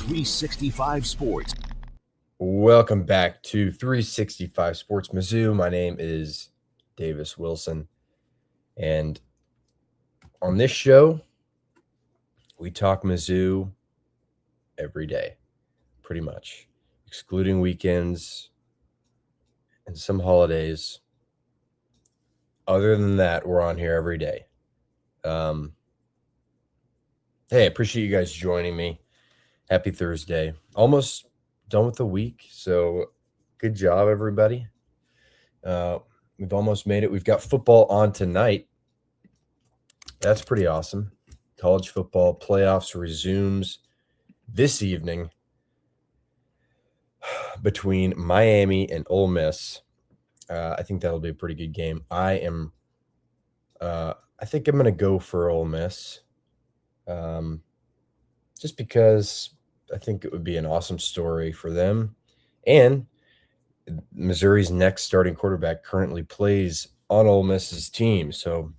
365 Sports. Welcome back to 365 Sports Mizzou. My name is Davis Wilson. And on this show, we talk Mizzou every day, pretty much, excluding weekends and some holidays. Other than that, we're on here every day. Hey, I appreciate you guys joining me. Happy Thursday. Almost done with the week, so good job, everybody. We've almost made it. We've got football on tonight. That's pretty awesome. College football playoffs resumes this evening between Miami and Ole Miss. I think that'll be a pretty good game. I think I'm going to go for Ole Miss, just because I think it would be an awesome story for them. And Missouri's next starting quarterback currently plays on Ole Miss's team, so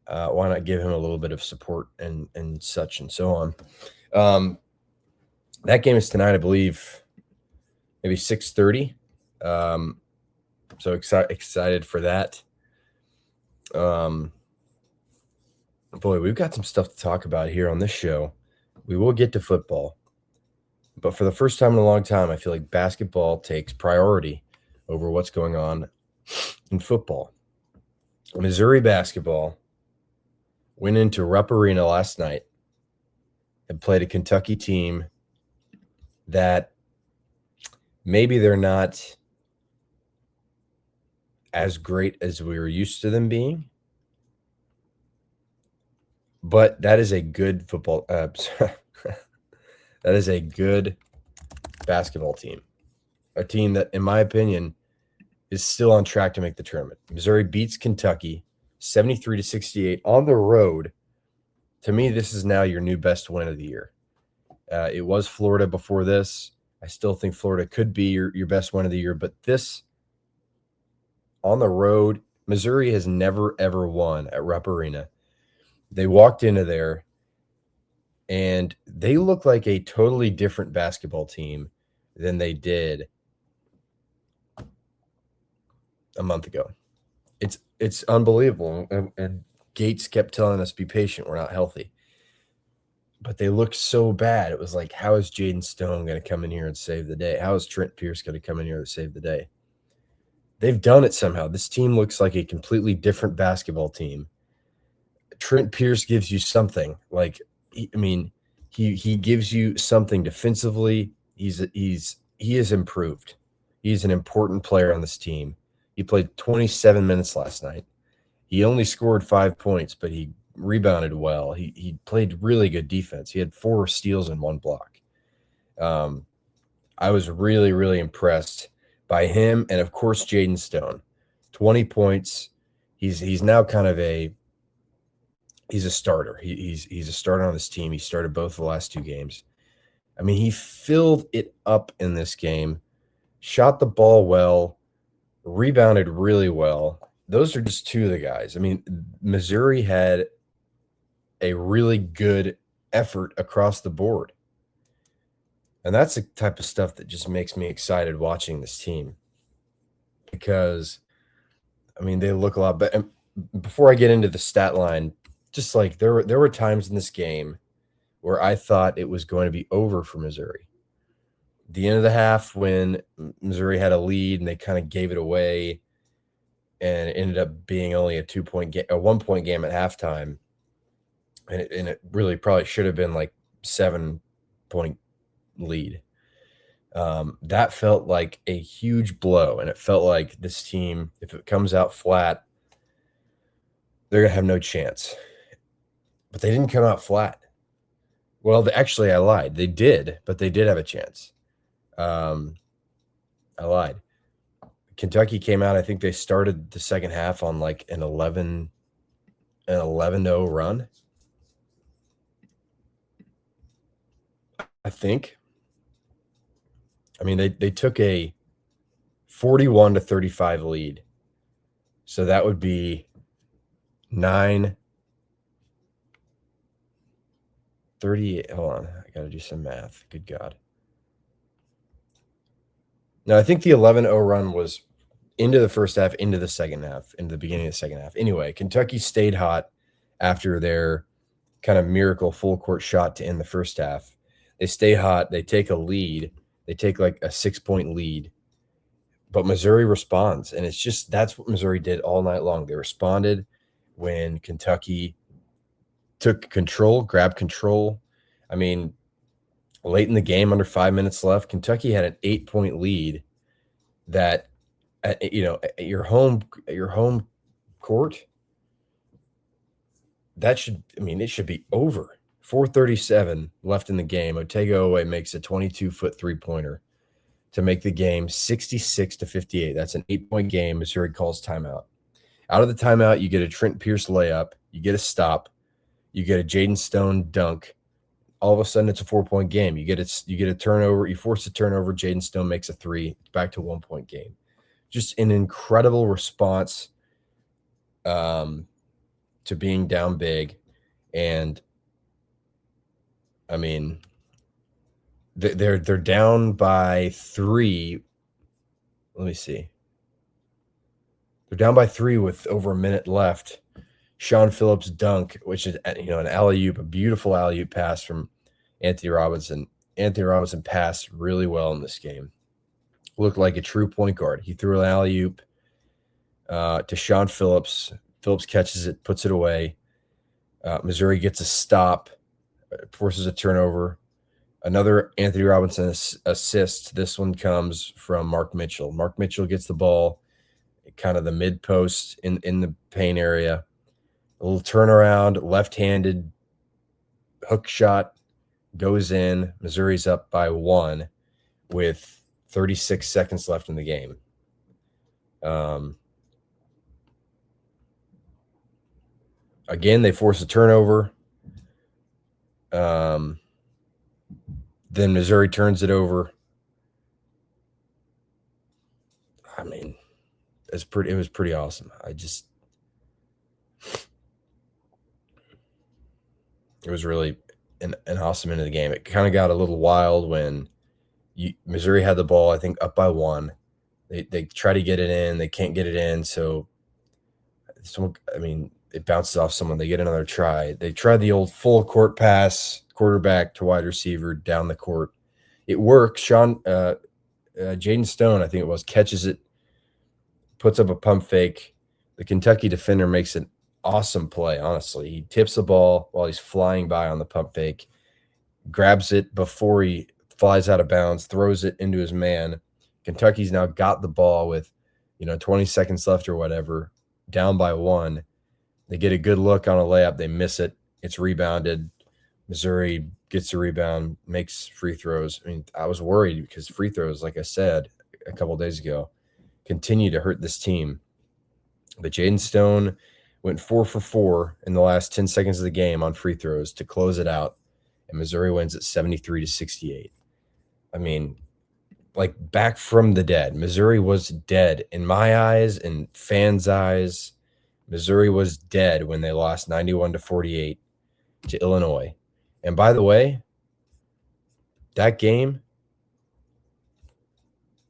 why not give him a little bit of support and such and so on. That game is tonight, I believe, maybe 6:30. So excited for that. Boy, we've got some stuff to talk about here on this show. We will get to football, but for the first time in a long time, I feel like basketball takes priority over what's going on in football. Missouri basketball went into Rupp Arena last night and played a Kentucky team that maybe they're not as great as we were used to them being, but that is a good football. That is a good basketball team, a team that, in my opinion, is still on track to make the tournament. Missouri beats Kentucky 73-68 on the road. To me, this is now your new best win of the year. It was Florida before this. I still think Florida could be your best win of the year, but this on the road, Missouri has never, ever won at Rupp Arena. They walked into there, and they look like a totally different basketball team than they did a month ago. It's unbelievable. And Gates kept telling us, be patient, we're not healthy. But they looked so bad. It was like, how is Jaden Stone going to come in here and save the day? How is Trent Pierce going to come in here and save the day? They've done it somehow. This team looks like a completely different basketball team. Trent Pierce gives you something. Like, he gives you something defensively. He is improved. He's an important player on this team. He played 27 minutes last night. He only scored 5 points, but he rebounded well. He played really good defense. He had 4 steals and 1 block. I was really, really impressed by him, and of course Jaden Stone. 20 points. He's now kind of he's a starter. He's a starter on this team. He started both the last 2 games. I mean, he filled it up in this game, shot the ball well, rebounded really well. Those are just 2 of the guys. I mean, Missouri had a really good effort across the board. And that's the type of stuff that just makes me excited watching this team. Because, I mean, they look a lot better. Before I get into the stat line, just like there were times in this game where I thought it was going to be over for Missouri. The end of the half, when Missouri had a lead and they kind of gave it away, and it ended up being only a 1-point game at halftime, and it really probably should have been like 7-point lead. That felt like a huge blow, and it felt like this team, if it comes out flat, they're gonna have no chance. But they didn't come out flat. Well, actually, I lied. They did, but they did have a chance. I lied. Kentucky came out. I think they started the second half on like an 11-0 run. I think. I mean, they took a 41-35 lead. So that would be 9 38. Hold on. I got to do some math. Good God. No, I think the 11-0 run was into the first half, into the second half, into the beginning of the second half. Anyway, Kentucky stayed hot after their kind of miracle full court shot to end the first half. They stay hot. They take a lead. They take like a 6-point lead. But Missouri responds. And it's just that's what Missouri did all night long. They responded when Kentucky took control, grabbed control. I mean, late in the game, under 5 minutes left, Kentucky had an 8-point lead that, at your home court, it should be over. 4:37 left in the game. Otega makes a 22-foot three-pointer to make the game 66-58. That's an 8-point game. Missouri calls timeout. Out of the timeout, you get a Trent Pierce layup. You get a stop. You get a Jaden Stone dunk. All of a sudden, it's a 4-point game. You get a turnover. You force a turnover. Jaden Stone makes a three. It's back to 1-point game. Just an incredible response to being down big. And, I mean, they're down by 3. Let me see. They're down by 3 with over a minute left. Sean Phillips dunk, which is an alley-oop, a beautiful alley-oop pass from Anthony Robinson. Anthony Robinson passed really well in this game. Looked like a true point guard. He threw an alley-oop to Sean Phillips. Phillips catches it, puts it away. Missouri gets a stop, forces a turnover. Another Anthony Robinson assist. This one comes from Mark Mitchell. Mark Mitchell gets the ball, kind of the mid-post in the paint area. A little turnaround, left-handed hook shot goes in. Missouri's up by 1 with 36 seconds left in the game. Again, they force a turnover. Then Missouri turns it over. I mean, it was pretty awesome. It was really an awesome end of the game. It kind of got a little wild when Missouri had the ball, I think, up by 1. They try to get it in. They can't get it in. So, it bounces off someone. They get another try. They tried the old full court pass, quarterback to wide receiver down the court. It works. Jaden Stone, I think it was, catches it, puts up a pump fake. The Kentucky defender makes an awesome play, honestly. He tips the ball while he's flying by on the pump fake, grabs it before he flies out of bounds, throws it into his man. Kentucky's now got the ball with, 20 seconds left or whatever, down by 1. They get a good look on a layup. They miss it. It's rebounded. Missouri gets the rebound, makes free throws. I was worried because free throws, like I said a couple of days ago, continue to hurt this team. But Jaden Stone went 4 for 4 in the last 10 seconds of the game on free throws to close it out, and Missouri wins at 73-68. Back from the dead. Missouri was dead in my eyes and fans' eyes. Missouri was dead when they lost 91-48 to Illinois. And by the way, that game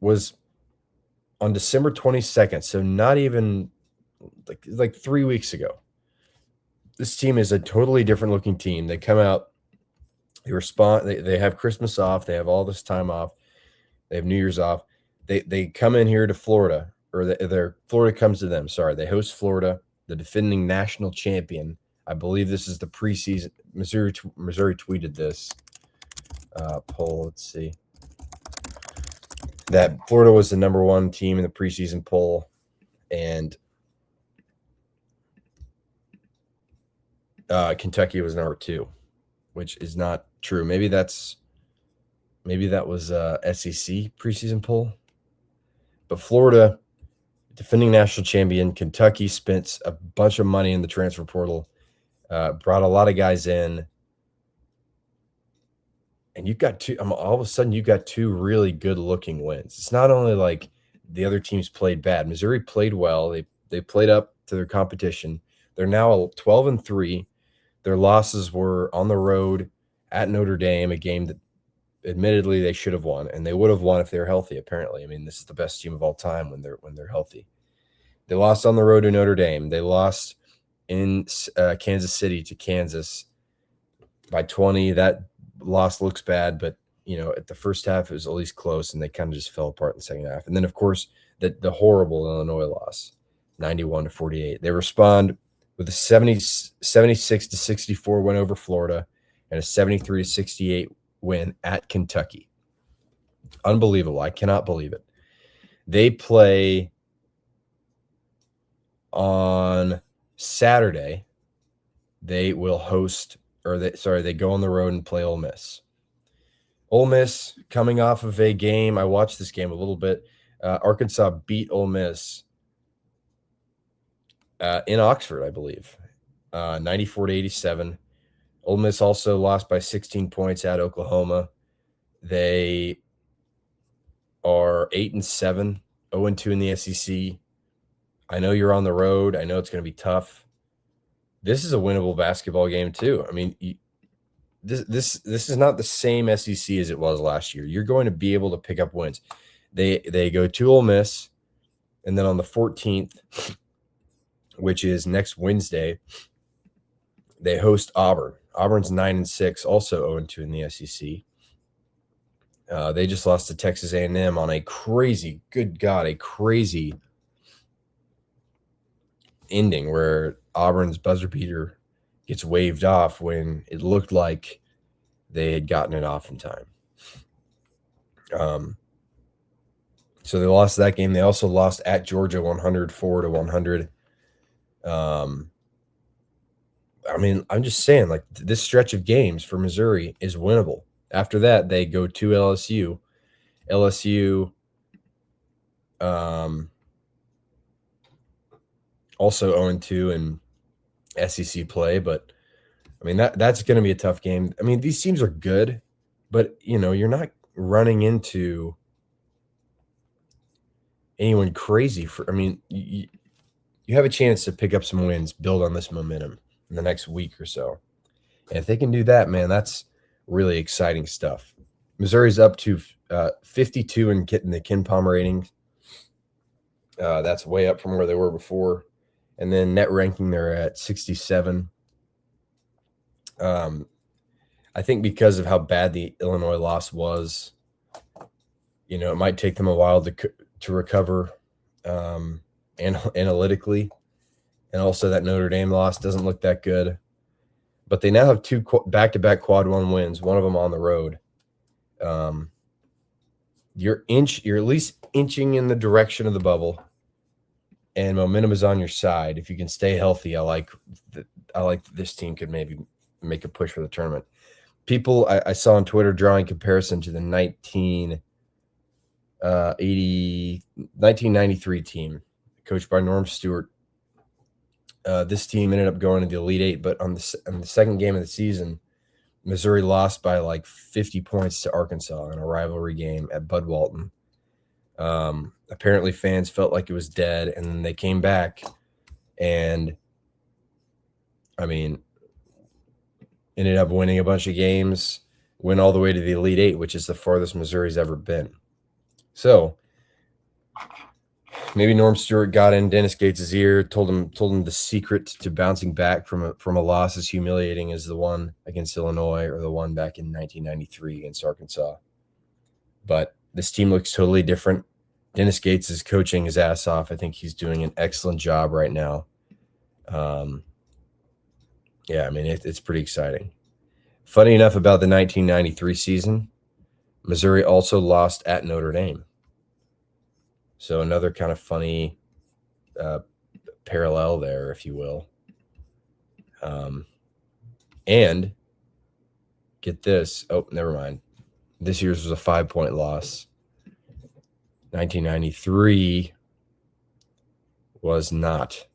was on December 22nd, so not even like 3 weeks ago. This team is a totally different looking team. They come out, they respond, they have Christmas off, they have all this time off, they have New Year's off. They come in here to Florida, or Florida comes to them. Sorry, they host Florida, the defending national champion. I believe this is the preseason. Missouri tweeted this poll. Let's see. That Florida was the number 1 team in the preseason poll, and Kentucky was number 2, which is not true. Maybe that was SEC preseason poll. But Florida, defending national champion, Kentucky spent a bunch of money in the transfer portal, brought a lot of guys in, and you've got all of a sudden you've got 2 really good-looking wins. It's not only like the other teams played bad. Missouri played well. They played up to their competition. They're now 12-3. Their losses were on the road at Notre Dame, a game that admittedly they should have won, and they would have won if they were healthy. Apparently, I mean, this is the best team of all time when they're healthy. They lost on the road to Notre Dame. They lost in Kansas City to Kansas by 20. That loss looks bad, but at the first half it was at least close, and they kind of just fell apart in the second half. And then, of course, the horrible Illinois loss, 91-48. They respond with a 76-64 win over Florida and a 73-68 win at Kentucky. Unbelievable. I cannot believe it. They play on Saturday. They will host, they go on the road and play Ole Miss. Ole Miss coming off of a game. I watched this game a little bit. Arkansas beat Ole Miss in Oxford, I believe, 94-87. Ole Miss also lost by 16 points at Oklahoma. They are 8-7, 0-2 in the SEC. I know you're on the road. I know it's going to be tough. This is a winnable basketball game too. I mean, this is not the same SEC as it was last year. You're going to be able to pick up wins. They go to Ole Miss, and then on the 14th, which is next Wednesday, they host Auburn. Auburn's 9-6, also 0-2 in the SEC. They just lost to Texas A&M on a crazy ending where Auburn's buzzer beater gets waved off when it looked like they had gotten it off in time. So they lost that game. They also lost at Georgia 104-100. I mean, I'm just saying, like, this stretch of games for Missouri is winnable. After that, they go to LSU. LSU also 0-2 in SEC play, but I mean that's going to be a tough game. I mean, these teams are good, but you're not running into anyone crazy. You have a chance to pick up some wins, build on this momentum in the next week or so. And if they can do that, man, that's really exciting stuff. Missouri's up to 52 and getting the Ken Palm rating. That's way up from where they were before. And then net ranking, they're at 67. I think because of how bad the Illinois loss was, it might take them a while to recover analytically. And also that Notre Dame loss doesn't look that good. But they now have two back-to-back quad one wins, one of them on the road. You're at least inching in the direction of the bubble, and momentum is on your side. If you can stay healthy, I like that this team could maybe make a push for the tournament. People I saw on Twitter drawing comparison to the 1993 team, coached by Norm Stewart. This team ended up going to the Elite Eight, but on the second game of the season, Missouri lost by like 50 points to Arkansas in a rivalry game at Bud Walton. Apparently fans felt like it was dead, and then they came back and, I mean, ended up winning a bunch of games, went all the way to the Elite Eight, which is the farthest Missouri's ever been. So maybe Norm Stewart got in Dennis Gates' ear, told him the secret to bouncing back from a loss as humiliating as the one against Illinois or the one back in 1993 against Arkansas. But this team looks totally different. Dennis Gates is coaching his ass off. I think he's doing an excellent job right now. Yeah, I mean, it's pretty exciting. Funny enough about the 1993 season, Missouri also lost at Notre Dame. So another kind of funny parallel there, if you will. And get this. Oh, never mind. This year's was a 5-point loss. 1993 was not.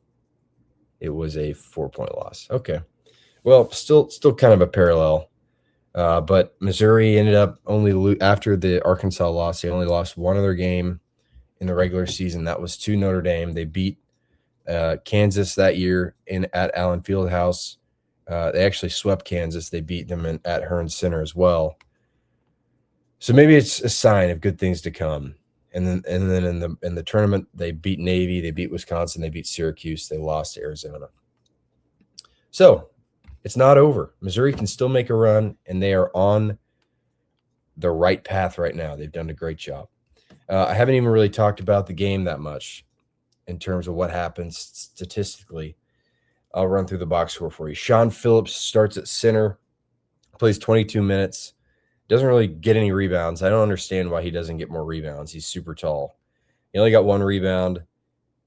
It was a 4-point loss. Okay. Well, still kind of a parallel. But Missouri ended up only after the Arkansas loss, they only lost one other game in the regular season. That was to Notre Dame. They beat Kansas that year at Allen Fieldhouse They actually swept Kansas. They beat them at Hearn Center as well. So maybe it's a sign of good things to come. And then in the tournament, they beat Navy, they beat Wisconsin, they beat Syracuse, they lost to Arizona. So it's not over. Missouri can still make a run, and they are on the right path right now. They've done a great job. I haven't even really talked about the game that much in terms of what happens statistically. I'll run through the box score for you. Sean Phillips starts at center, plays 22 minutes, doesn't really get any rebounds. I don't understand why he doesn't get more rebounds. He's super tall. He only got 1 rebound,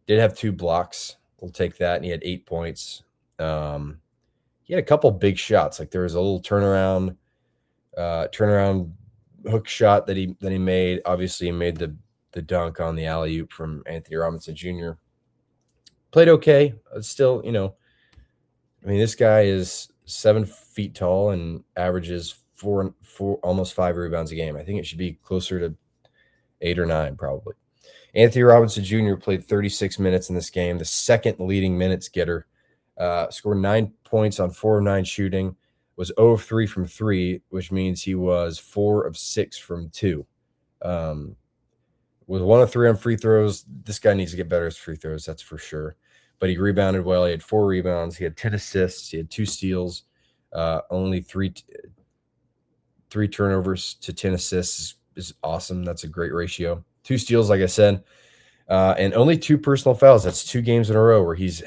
did have 2 blocks. We'll take that, and he had 8 points. He had a couple big shots. Like there was a little turnaround hook shot that he made. Obviously, he made the dunk on the alley-oop from Anthony Robinson Jr. Played okay. Still, I mean, this guy is 7 feet tall and averages four, almost 5 rebounds a game. I think it should be closer to 8 or 9, probably. Anthony Robinson Jr. played 36 minutes in this game, the second leading minutes getter. Scored 9 points on 4 of 9 shooting, was 0 of 3 from 3, which means he was 4 of 6 from 2. Was 1 of 3 on free throws. This guy needs to get better at free throws, that's for sure. But he rebounded well. He had 4 rebounds. He had 10 assists. He had 2 steals. Only 3 turnovers to 10 assists is awesome. That's a great ratio. 2 steals, like I said. And only 2 personal fouls. That's 2 games in a row where he's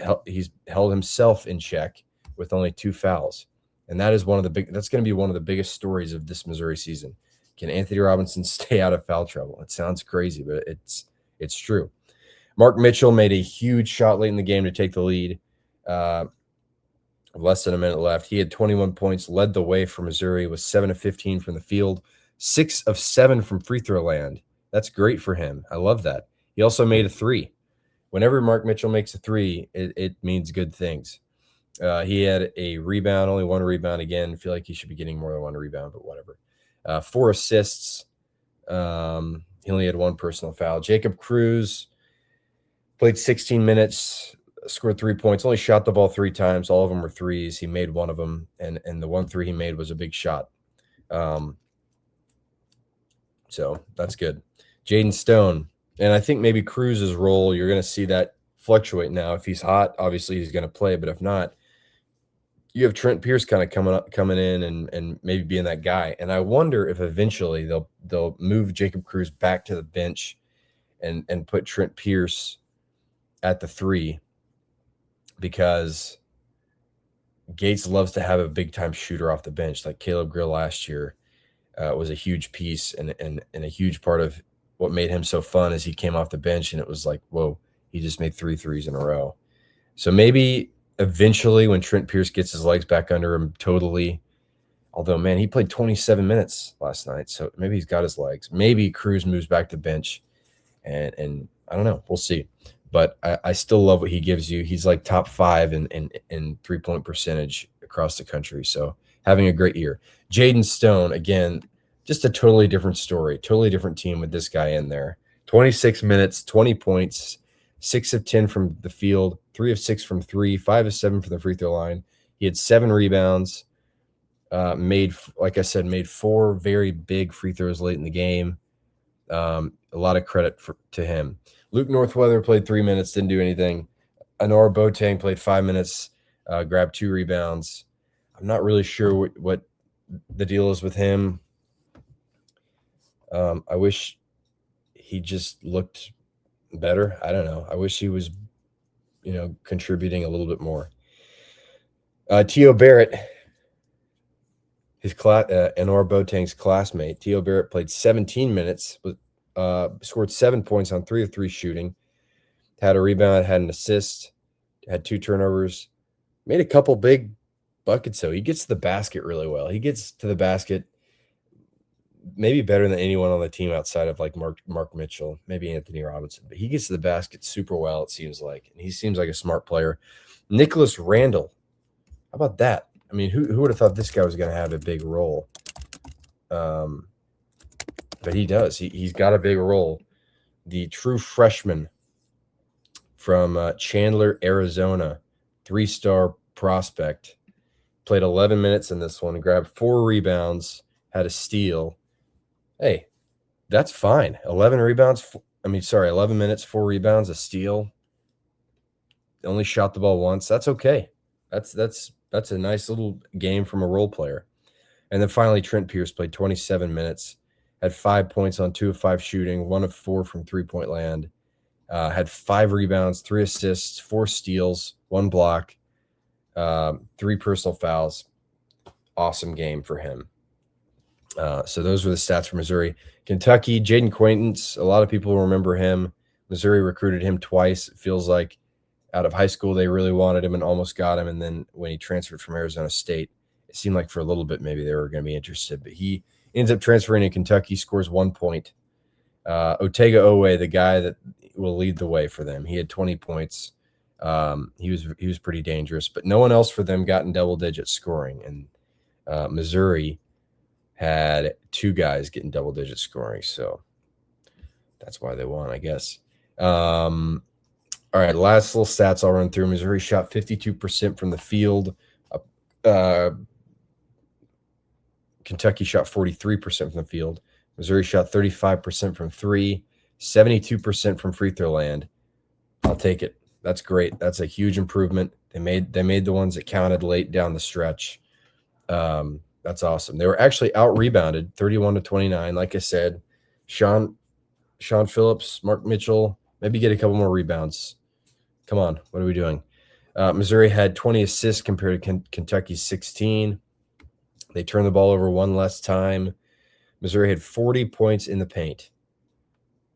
held himself in check with only 2 fouls. And that is that's going to be one of the biggest stories of this Missouri season. Can Anthony Robinson stay out of foul trouble? It sounds crazy, but it's true. Mark Mitchell made a huge shot late in the game to take the lead. Less than a minute left. He had 21 points, led the way for Missouri, was 7 of 15 from the field, 6 of 7 from free throw land. That's great for him. I love that. He also made a 3. Whenever Mark Mitchell makes a 3, it means good things. He had a rebound, only 1 rebound. Again, I feel like he should be getting more than 1 rebound, but whatever. 4 assists. He only had 1 personal foul. Jacob Cruz played 16 minutes, scored 3 points, only shot the ball 3 times. All of them were threes. He made 1 of them, and the 1 3 he made was a big shot. So that's good. Jaden Stone, and I think maybe Cruz's role, you're going to see that fluctuate now. If he's hot, obviously he's going to play, but if not, you have Trent Pierce kind of coming in and maybe being that guy. And I wonder if eventually they'll move Jacob Cruz back to the bench and put Trent Pierce at the 3, because Gates loves to have a big-time shooter off the bench. Like Caleb Grill last year was a huge piece and a huge part of what made him so fun is he came off the bench and it was like, whoa, he just made 3 threes in a row. So maybe eventually when Trent Pierce gets his legs back under him totally, although, man, he played 27 minutes last night, so maybe he's got his legs. Maybe Cruz moves back to bench, and I don't know. We'll see. But I still love what he gives you. He's like top 5 in three-point percentage across the country. So having a great year. Jaden Stone, again, just a totally different story, totally different team with this guy in there. 26 minutes, 20 points, 6 of 10 from the field, 3 of 6 from 3, 5 of 7 from the free throw line. He had 7 rebounds, made 4 very big free throws late in the game. A lot of credit to him. Luke Northweather played 3 minutes, didn't do anything. Anor Boateng played 5 minutes, grabbed 2 rebounds. I'm not really sure what the deal is with him. I wish he just looked better. I don't know. I wish he was, contributing a little bit more. Tio Barrett, Anor Boateng's classmate. Tio Barrett played 17 minutes, scored 7 points on 3 of 3 shooting, had a rebound, had an assist, had 2 turnovers, made a couple big buckets. So he gets to the basket really well. He gets to the basket maybe better than anyone on the team outside of like Mark Mitchell, maybe Anthony Robinson, but he gets to the basket super well, it seems like, and he seems like a smart player. Nicholas Randall, how about that? I mean, who would have thought this guy was going to have a big role? But he does. He's got a big role. The true freshman from Chandler, Arizona, 3-star prospect, played 11 minutes in this one, grabbed 4 rebounds, had a steal. Hey, that's fine. 11 minutes, 4 rebounds, a steal. Only shot the ball once. That's okay. That's a nice little game from a role player. And then finally, Trent Pierce played 27 minutes, had 5 points on 2 of 5 shooting, 1 of 4 from three-point land, had 5 rebounds, 3 assists, 4 steals, 1 block, 3 personal fouls. Awesome game for him. So those were the stats for Missouri. Kentucky, Jaden Quaintance, a lot of people remember him. Missouri recruited him twice. It feels like out of high school, they really wanted him and almost got him. And then when he transferred from Arizona State, it seemed like for a little bit maybe they were going to be interested. But he ends up transferring to Kentucky, scores 1 point. Otega Owe, the guy that will lead the way for them, he had 20 points. He was pretty dangerous, but no one else for them got in double-digit scoring. And Missouri had 2 guys getting double-digit scoring, so that's why they won, I guess. All right, last little stats I'll run through. Missouri shot 52% from the field. Kentucky shot 43% from the field. Missouri shot 35% from 3, 72% from free throw land. I'll take it. That's great. That's a huge improvement. They made the ones that counted late down the stretch. That's awesome. They were actually out-rebounded 31-29. Like I said, Sean Phillips, Mark Mitchell, maybe get a couple more rebounds. Come on, what are we doing? Missouri had 20 assists compared to Kentucky's 16. They turned the ball over 1 less time. Missouri had 40 points in the paint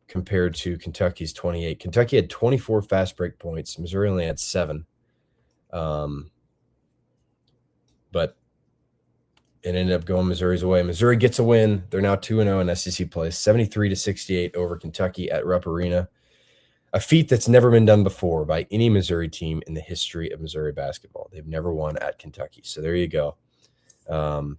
compared to Kentucky's 28. Kentucky had 24 fast break points. Missouri only had 7. But it ended up going Missouri's way. Missouri gets a win. They're now 2-0 in SEC play, 73-68 over Kentucky at Rupp Arena. A feat that's never been done before by any Missouri team in the history of Missouri basketball. They've never won at Kentucky. So there you go. I'm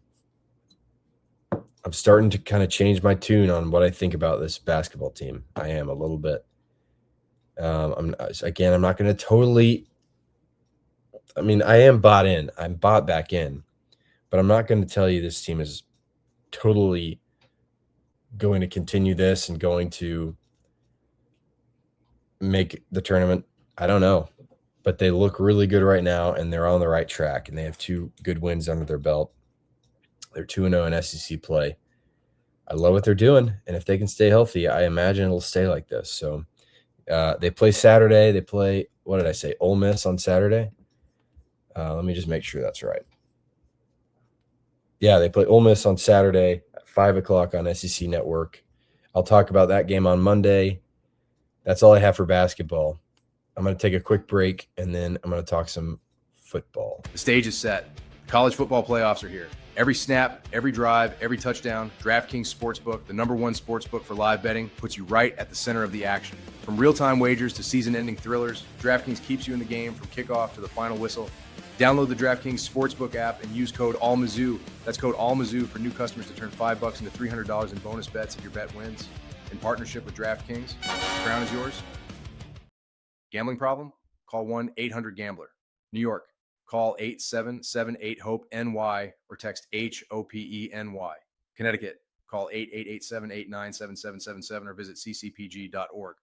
starting to kind of change my tune on what I think about this basketball team. I am a little bit. I'm not going to totally. I mean, I am bought in. I'm bought back in, but I'm not going to tell you this team is totally going to continue this and going to make the tournament. I don't know, but they look really good right now, and they're on the right track, and they have 2 good wins under their belt. They're 2-0 in SEC play. I love what they're doing, and if they can stay healthy, I imagine it'll stay like this. So they play Saturday. They play, what did I say, Ole Miss on Saturday? Let me just make sure that's right. Yeah, they play Ole Miss on Saturday at 5 o'clock on SEC Network. I'll talk about that game on Monday. That's all I have for basketball. I'm going to take a quick break, and then I'm going to talk some football. The stage is set. College football playoffs are here. Every snap, every drive, every touchdown, DraftKings Sportsbook, the #1 sportsbook for live betting, puts you right at the center of the action. From real-time wagers to season-ending thrillers, DraftKings keeps you in the game from kickoff to the final whistle. Download the DraftKings Sportsbook app and use code ALLMIZZOU. That's code ALLMIZZOU for new customers to turn $5 into $300 in bonus bets if your bet wins. In partnership with DraftKings, the crown is yours. Gambling problem? Call 1-800-GAMBLER. New York, call 877-8-HOPE-NY or text HOPENY. Connecticut, call 888-789-7777 or visit ccpg.org.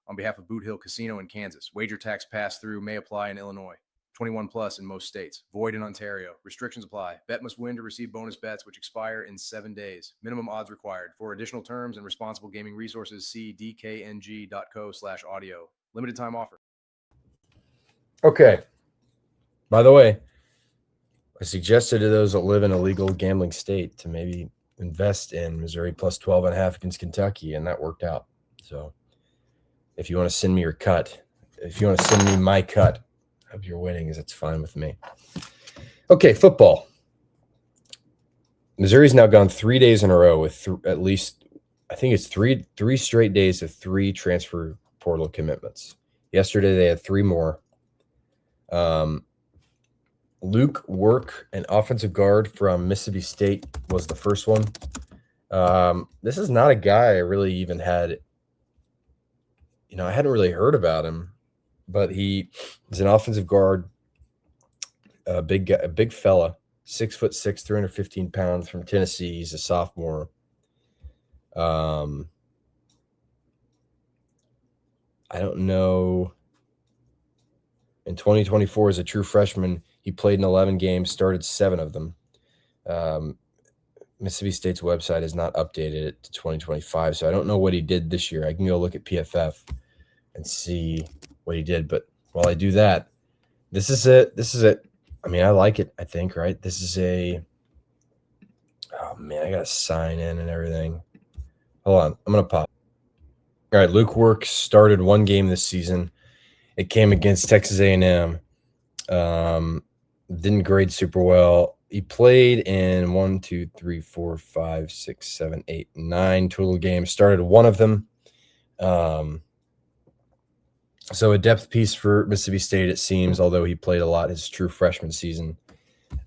On behalf of Boot Hill Casino in Kansas, wager tax pass-through may apply in Illinois. 21 plus in most states. Void in Ontario. Restrictions apply. Bet must win to receive bonus bets, which expire in 7 days. Minimum odds required. For additional terms and responsible gaming resources, see dkng.co/audio. Limited time offer. Okay. By the way, I suggested to those that live in a legal gambling state to maybe invest in Missouri plus 12.5 against Kentucky, and that worked out. So if you want to send me your cut, if you want to send me my cut of your winnings, it's fine with me. Okay, football. Missouri's now gone 3 days in a row with at least, I think it's three straight days of 3 transfer portal commitments. Yesterday they had 3 more. Luke Work, an offensive guard from Mississippi State, was the first one. This is not a guy I really even had, I hadn't really heard about him, but he is an offensive guard, a big fella. 6'6", 315 pounds from Tennessee. He's a sophomore. I don't know. In 2024, as a true freshman, he played in 11 games, started 7 of them. Mississippi State's website has not updated it to 2025, so I don't know what he did this year. I can go look at PFF and see what he did. But while I do that, this is it. I mean, I like it, I think, right? This is oh, man, I got to sign in and everything. Hold on. I'm going to pop. All right, Luke Work started 1 game this season. It came against Texas A&M. Didn't grade super well. He played in 1, 2, 3, 4, 5, 6, 7, 8, 9 total games. Started 1 of them. So a depth piece for Mississippi State, it seems, although he played a lot his true freshman season.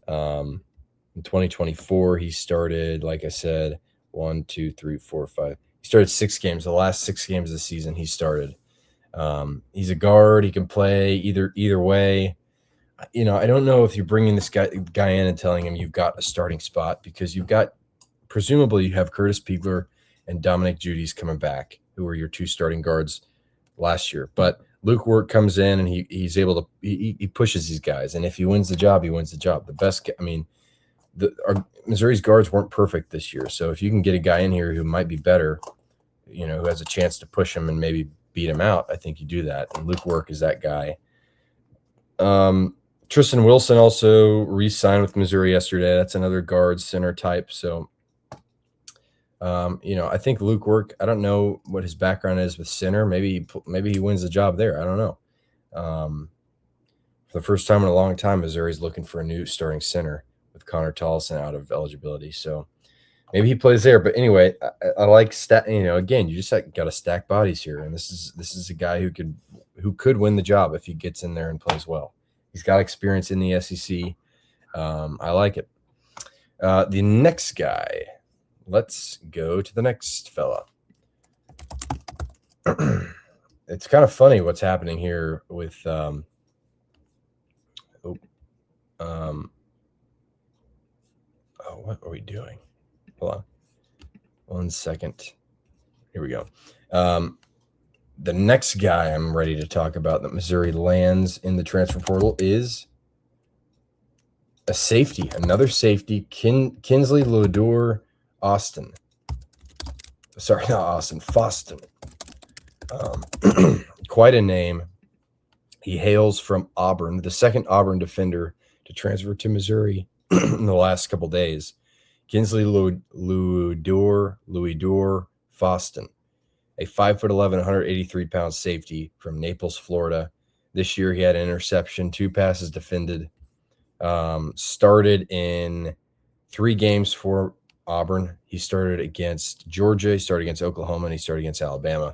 In 2024, he started, like I said, 1, 2, 3, 4, 5. He started 6 games. The last 6 games of the season he started. He's a guard. He can play either way. You know, I don't know if you're bringing this guy in and telling him you've got a starting spot, because presumably you have Curtis Piegler and Dominic Judy's coming back, who were your 2 starting guards last year. But Luke Work comes in and he's able to he pushes these guys, and if he wins the job, he wins the job. The best, I mean, Missouri's guards weren't perfect this year, so if you can get a guy in here who might be better, you know, who has a chance to push him and maybe beat him out, I think you do that. And Luke Work is that guy. Tristan Wilson also re-signed with Missouri yesterday. That's another guard center type. So, you know, I think Luke Work, I don't know what his background is with center. Maybe he wins the job there. I don't know. For the first time in a long time, Missouri's looking for a new starting center with Connor Tollison out of eligibility. So maybe he plays there. But anyway, I like you know, again, you just got to stack bodies here. And this is a guy who could win the job if he gets in there and plays well. He's got experience in the SEC. I like it. The next guy, let's go to the next fella. It's kind of funny what's happening here with what are we doing? Hold on 1 second. Here we go. The next guy I'm ready to talk about that Missouri lands in the transfer portal is a safety, another safety, Kinsley Lodor Austin. Sorry, not Austin, Foston. Quite a name. He hails from Auburn, the second Auburn defender to transfer to Missouri in the last couple days. Kinsley Louis-Dor Foston, a 5'11", 183-pound safety from Naples, Florida. This year he had an interception, 2 passes defended. Started in 3 games for Auburn. He started against Georgia, he started against Oklahoma, and he started against Alabama.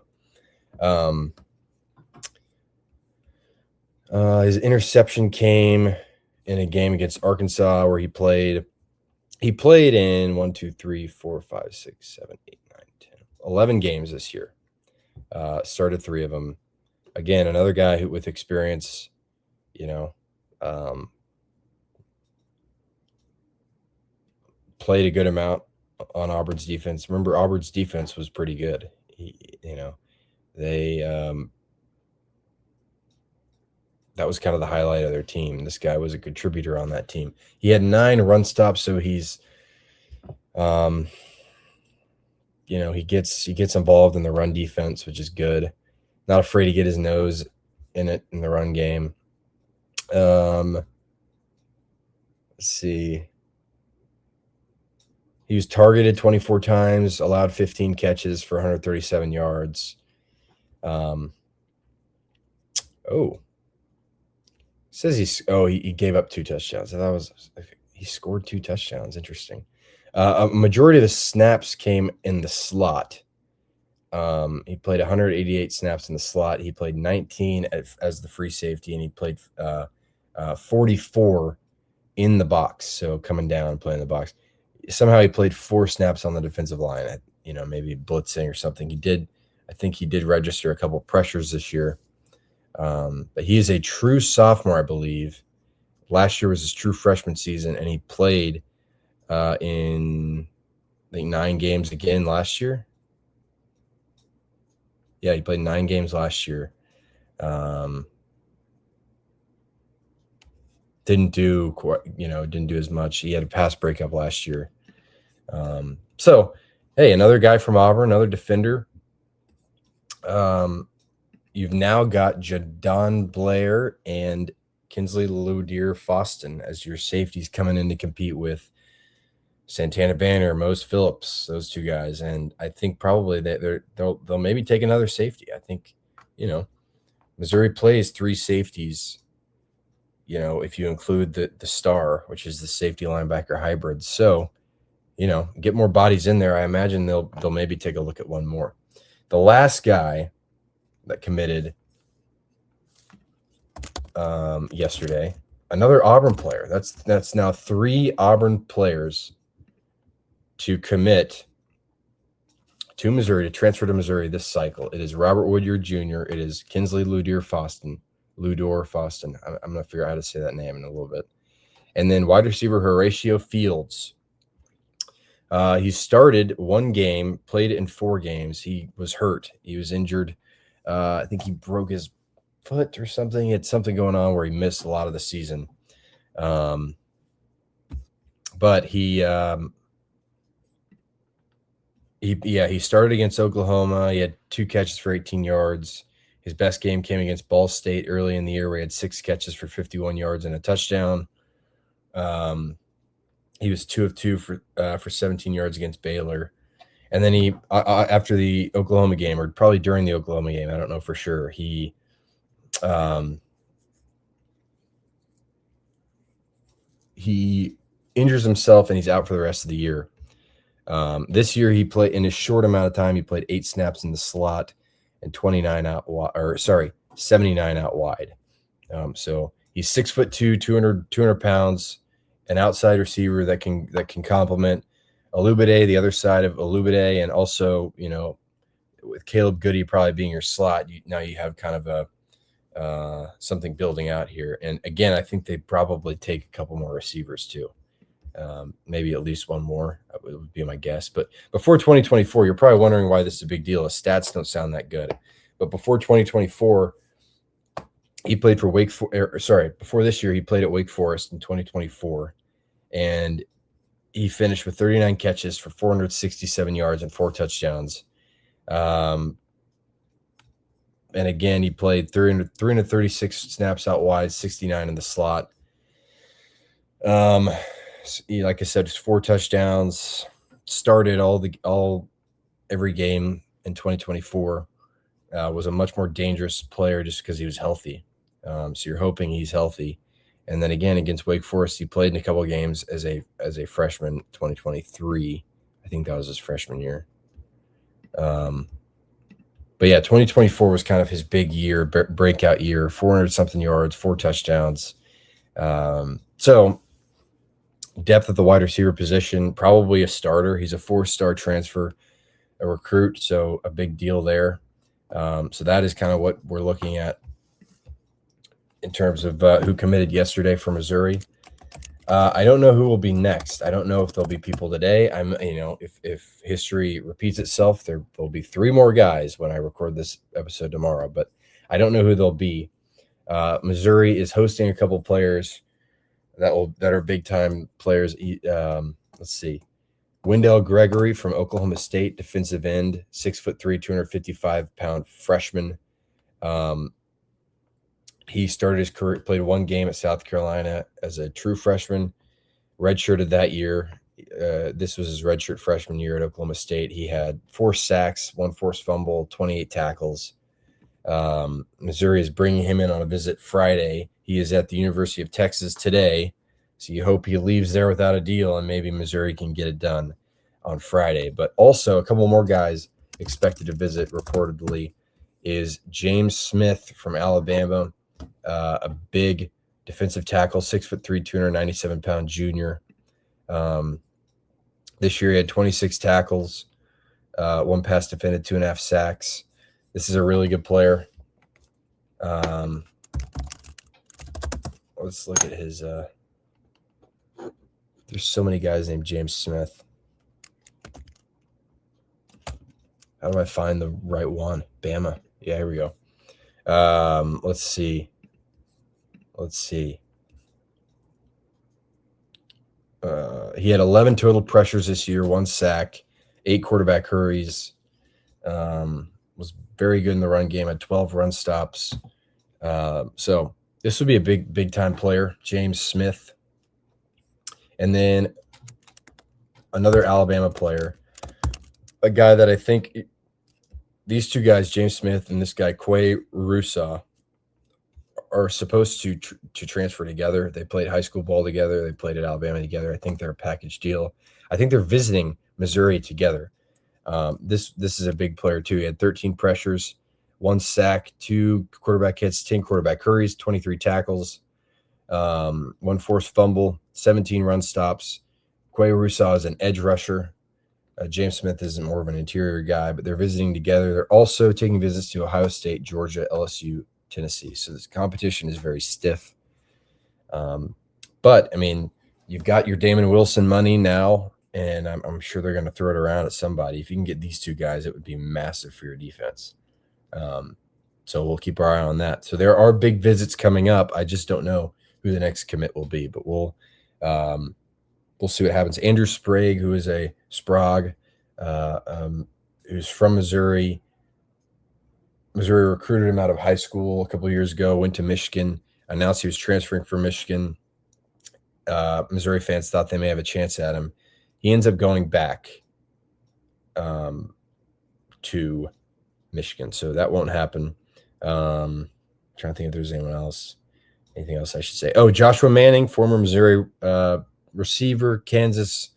His interception came in a game against Arkansas where he played in 1, 2, 3, 4, 5, 6, 7, 8, 9, 10, 11 games this year. Started 3 of them. Again, another guy with experience, you know, played a good amount on Auburn's defense. Remember, Auburn's defense was pretty good. That was kind of the highlight of their team. This guy was a contributor on that team. He had 9 run stops, so he's, you know, he gets involved in the run defense, which is good. Not afraid to get his nose in it in the run game. Let's see. He was targeted 24 times, allowed 15 catches for 137 yards. Says he gave up 2 touchdowns. He scored 2 touchdowns. Interesting. A majority of the snaps came in the slot. He played 188 snaps in the slot. He played 19 as the free safety, and he played 44 in the box. So coming down and playing the box. Somehow he played 4 snaps on the defensive line. You know, maybe blitzing or something. I think he did register a couple pressures this year. But he is a true sophomore, I believe. Last year was his true freshman season, and he played in, I think, 9 games again last year. Yeah, he played 9 games last year. Didn't do as much. He had a pass breakup last year. So, hey, another guy from Auburn, another defender. You've now got Jadon Blair and Kinsley Ludier-Foston as your safeties coming in to compete with Santana Banner, Mose Phillips, those 2 guys. And I think probably they'll maybe take another safety. I think, Missouri plays 3 safeties, if you include the star, which is the safety linebacker hybrid. So, get more bodies in there. I imagine they'll maybe take a look at one more. The last guy that committed yesterday, another Auburn player. That's now 3 Auburn players to commit to Missouri, to transfer to Missouri this cycle. It is Robert Woodyard Jr. It is Kinsley Ludier-Foston. I'm going to figure out how to say that name in a little bit. And then wide receiver Horatio Fields. He started 1 game, played in 4 games. He was hurt. He was injured. I think he broke his foot or something. He had something going on where he missed a lot of the season. But he started against Oklahoma. He had 2 catches for 18 yards. His best game came against Ball State early in the year, where he had 6 catches for 51 yards and a touchdown. He was 2 of 2 for 17 yards against Baylor. And then he, after the Oklahoma game, or probably during the Oklahoma game, I don't know for sure, he injures himself and he's out for the rest of the year. This year he played, in a short amount of time, he played 8 snaps in the slot and 79 out wide. So he's 6'2", 200 pounds, an outside receiver that can complement Olubide, the other side of Olubide, and also, with Caleb Goody probably being your slot, now you have kind of a something building out here. And again, I think they probably take a couple more receivers too. Maybe at least one more, would be my guess. But before 2024, you're probably wondering why this is a big deal. His stats don't sound that good. But before 2024, he played for before this year, he played at Wake Forest in 2024. And he finished with 39 catches for 467 yards and 4 touchdowns. And again, he played 336 snaps out wide, 69 in the slot. Like I said, 4 touchdowns, started every game in 2024, was a much more dangerous player just because he was healthy. So you're hoping he's healthy. And then again, against Wake Forest, he played in a couple of games as a freshman, 2023. I think that was his freshman year. But yeah, 2024 was kind of his big year, breakout year, 400-something yards, 4 touchdowns. So depth at the wide receiver position, probably a starter. He's a 4-star transfer, a recruit, so a big deal there. So that is kind of what we're looking at in terms of who committed yesterday for Missouri. I don't know who will be next. I don't know if there'll be people today. If history repeats itself, there'll be 3 more guys when I record this episode tomorrow, but I don't know who they'll be. Missouri is hosting a couple players that are big time players. Let's see. Wendell Gregory from Oklahoma State, defensive end, 6'3", 255-pound freshman. He started his career, played 1 game at South Carolina as a true freshman, redshirted that year. This was his redshirt freshman year at Oklahoma State. He had 4 sacks, 1 forced fumble, 28 tackles. Missouri is bringing him in on a visit Friday. He is at the University of Texas today, so you hope he leaves there without a deal and maybe Missouri can get it done on Friday. But also a couple more guys expected to visit reportedly is James Smith from Alabama, a big defensive tackle, 6'3", 297-pound junior. This year he had 26 tackles, 1 pass defended, 2.5 sacks. This is a really good player. let's look at his. There's so many guys named James Smith. How do I find the right one? Bama. Yeah, here we go. Let's see. He had 11 total pressures this year, 1 sack, 8 quarterback hurries. Was very good in the run game, had 12 run stops. So this would be a big time player, James Smith. And then another Alabama player, a guy that I think these two guys, James Smith and this guy, Quay Rusaw, are supposed to transfer together. They played high school ball together. They played at Alabama together. I think they're a package deal. I think they're visiting Missouri together. This is a big player too. He had 13 pressures, 1 sack, 2 quarterback hits, 10 quarterback hurries, 23 tackles, 1 forced fumble, 17 run stops. Quay Rusaw is an edge rusher. James Smith is more of an interior guy, but they're visiting together. They're also taking visits to Ohio State, Georgia, LSU, Tennessee. So this competition is very stiff. But I mean, you've got your Damon Wilson money now, and I'm sure they're going to throw it around at somebody. If you can get these two guys, it would be massive for your defense. So we'll keep our eye on that. So there are big visits coming up. I just don't know who the next commit will be, but we'll see what happens. Andrew Sprague, who is a Sprague, who's from Missouri. Missouri recruited him out of high school a couple of years ago, went to Michigan, announced he was transferring from Michigan. Missouri fans thought they may have a chance at him. He ends up going back to Michigan, so that won't happen. Trying to think if there's anything else I should say. Oh, Joshua Manning, former Missouri receiver, Kansas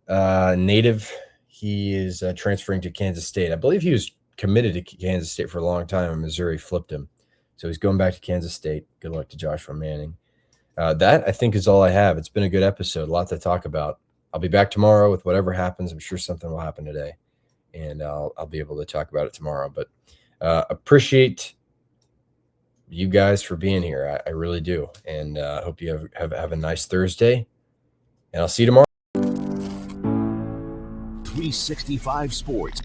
native. He is transferring to Kansas State. I believe he was committed to Kansas State for a long time, and Missouri flipped him. So he's going back to Kansas State. Good luck to Joshua Manning. That, I think, is all I have. It's been a good episode. A lot to talk about. I'll be back tomorrow with whatever happens. I'm sure something will happen today, and I'll be able to talk about it tomorrow. But appreciate you guys for being here. I really do. And I hope you have a nice Thursday, and I'll see you tomorrow. 365 Sports.